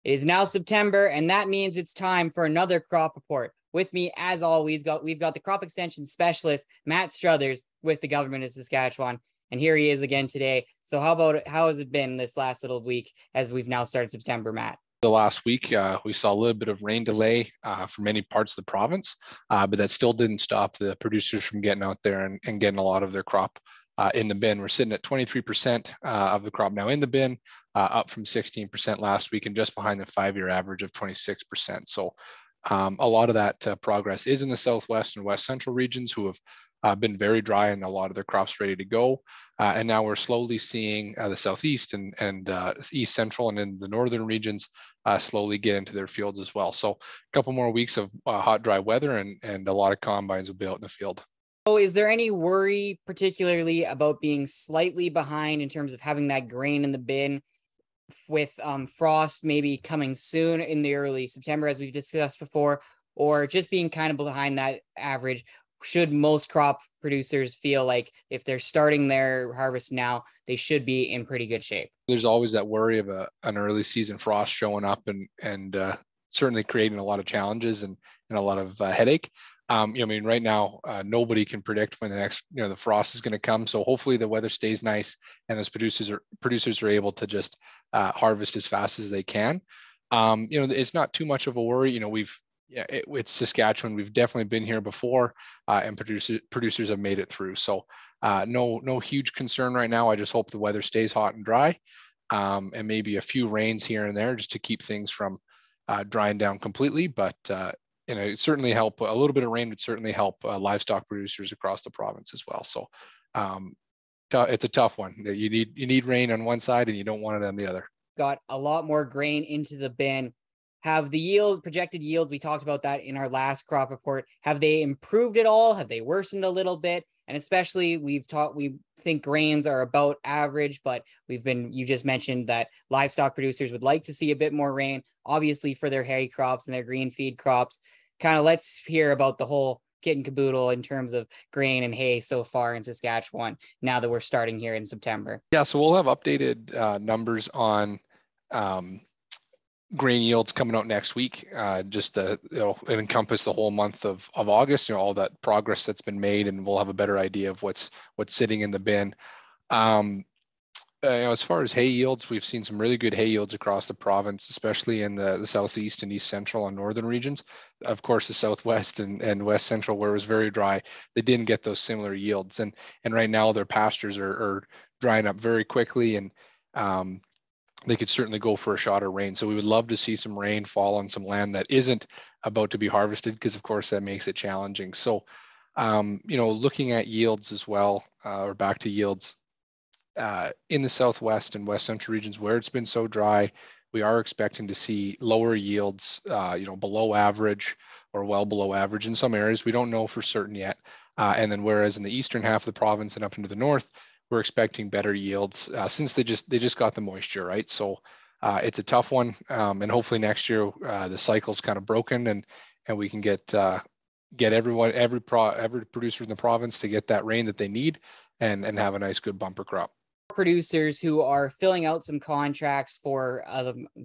It is now September, and that means it's time for another crop report. With me, as always, we've got the crop extension specialist, Matt Struthers, with the government of Saskatchewan. And here he is again today. So how has it been this last little week as we've now started September, Matt? The last week, we saw a little bit of rain delay for many parts of the province, but that still didn't stop the producers from getting out there and getting a lot of their crop in the bin. We're sitting at 23% of the crop now in the bin, up from 16% last week and just behind the 5-year average of 26%. So a lot of that progress is in the southwest and west central regions who have been very dry and a lot of their crops ready to go. And now we're slowly seeing the southeast and east central and in the northern regions slowly get into their fields as well. So a couple more weeks of hot, dry weather and a lot of combines will be out in the field. So is there any worry particularly about being slightly behind in terms of having that grain in the bin with frost maybe coming soon in the early September, as we've discussed before, or just being kind of behind that average? Should most crop producers feel like if they're starting their harvest now, they should be in pretty good shape? There's always that worry of an early season frost showing up and certainly creating a lot of challenges and a lot of headache. I mean, right now, nobody can predict when the next, the frost is going to come. So hopefully the weather stays nice and those producers are able to just harvest as fast as they can. It's not too much of a worry. It's Saskatchewan. We've definitely been here before, and producers have made it through. So no huge concern right now. I just hope the weather stays hot and dry, and maybe a few rains here and there just to keep things from drying down completely. But it certainly help. A little bit of rain would certainly help livestock producers across the province as well. So it's a tough one. You need rain on one side and you don't want it on the other. Got a lot more grain into the bin. Have the projected yields, we talked about that in our last crop report, have they improved at all? Have they worsened a little bit? And especially we think grains are about average, but you just mentioned that livestock producers would like to see a bit more rain, obviously for their hay crops and their green feed crops. Kind of let's hear about the whole kit and caboodle in terms of grain and hay so far in Saskatchewan, now that we're starting here in September. Yeah, so we'll have updated numbers on grain yields coming out next week. It'll encompass the whole month of August, all that progress that's been made, and we'll have a better idea of what's sitting in the bin. As far as hay yields, we've seen some really good hay yields across the province, especially in the southeast and east central and northern regions. Of course, the southwest and west central, where it was very dry, they didn't get those similar yields. And right now their pastures are drying up very quickly, and they could certainly go for a shot of rain. So we would love to see some rain fall on some land that isn't about to be harvested, because of course that makes it challenging. So, looking at yields as well, or back to yields, in the southwest and west central regions where it's been so dry, we are expecting to see lower yields, below average or well below average in some areas. We don't know for certain yet. And then whereas in the eastern half of the province and up into the north, we're expecting better yields since they just got the moisture, right? So it's a tough one, and hopefully next year the cycle's kind of broken and we can get every producer in the province to get that rain that they need and have a nice good bumper crop. Producers who are filling out some contracts for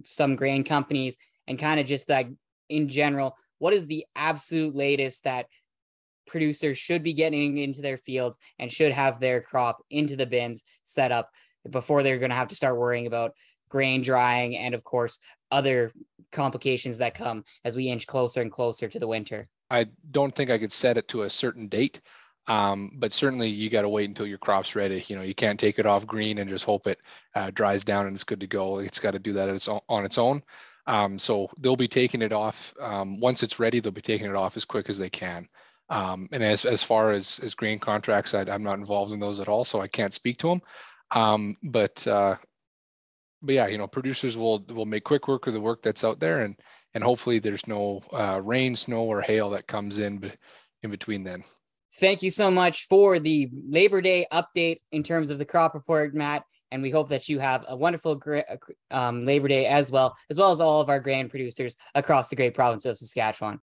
some grain companies and kind of just that in general, what is the absolute latest that producers should be getting into their fields and should have their crop into the bins set up before they're going to have to start worrying about grain drying and, of course, other complications that come as we inch closer and closer to the winter? I don't think I could set it to a certain date, but certainly you got to wait until your crop's ready. You can't take it off green and just hope it dries down and it's good to go. It's got to do that on its own. So they'll be taking it off. Once it's ready, they'll be taking it off as quick as they can. And as far as grain contracts, I'm not involved in those at all, so I can't speak to them. But yeah, producers will make quick work of the work that's out there, and hopefully there's no rain, snow, or hail that comes in between then. Thank you so much for the Labor Day update in terms of the crop report, Matt. And we hope that you have a wonderful Labor Day as well as all of our grain producers across the great province of Saskatchewan.